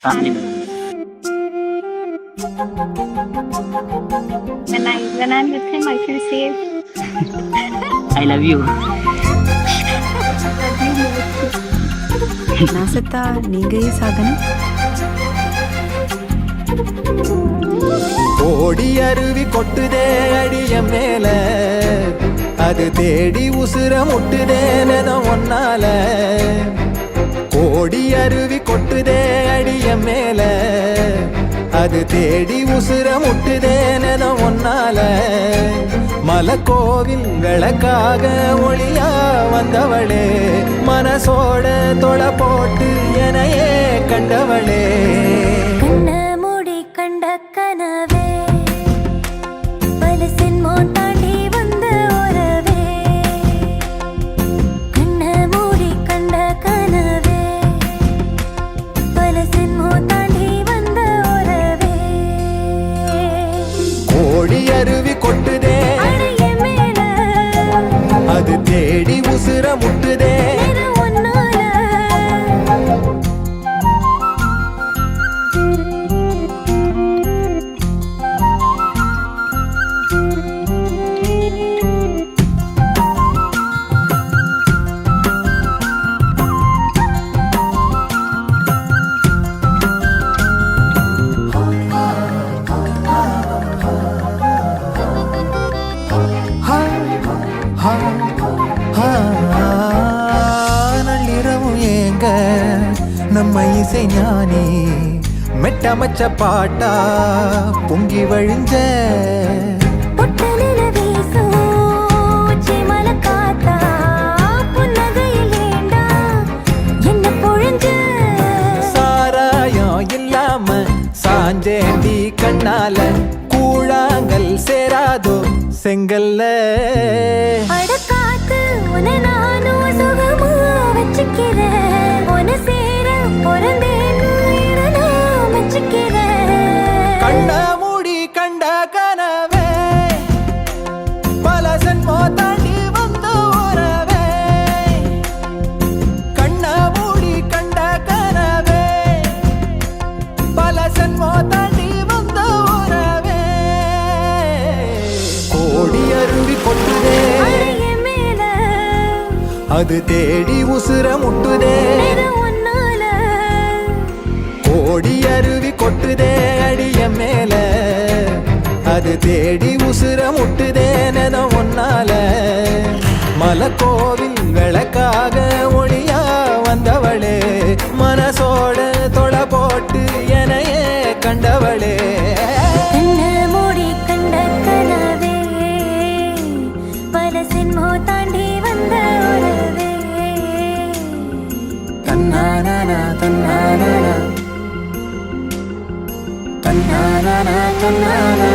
family. When I'm with him, I feel safe. I love you. நான் செத்தா நீங்க ஏன் சாகணும்? ஓடி அருவி கொட்டுதே அடிய மேல, அது தேடி உசுர முட்டுதேனதும் ஒன்னால. ஓடி அருவி கொட்டுதே அடிய மேல, அது தேடி உசுர முட்டுதேனதும் ஒன்னால. மலக்கோவில் விளக்காக ஒளியா வந்தவளே, மனசோட தொலை போட்டு எனையே கண்டவளே. அருவி கொட்டுதே அது தேடி உசுர முட்டுதே. நள்ளிரவும் ஏங்க நம்ம இசை ஞானி மெட்டமச்ச பாட்டா பொங்கி வழிஞ்ச. சாராயம் இல்லாம சாஞ்சேண்டி கண்ணால கூழாங்கல் சேராதோ செங்கல்ல. கண்ண மூடி கண்ட கனவே, பல ஜென்மோ தாண்டி வந்த உறவே. கண்ண மூடி கண்ட கனவே, பல ஜென்மோ தாண்டி வந்த உறவே. கோடி அருவி கொட்டுதே அது தேடி உசுர முட்டுதே. கோடி அருவி கொட்டுதே அடிய மேல, அது தேடி உசுர முட்டுதேனதும் ஒன்னால. மலக்கோவில் விளக்காக ஒளியா வந்தவளே, மனசோட தொலை போட்டு எனையே கண்டவளே. தன்னானா தன்னானா தன்னானா தன்னானா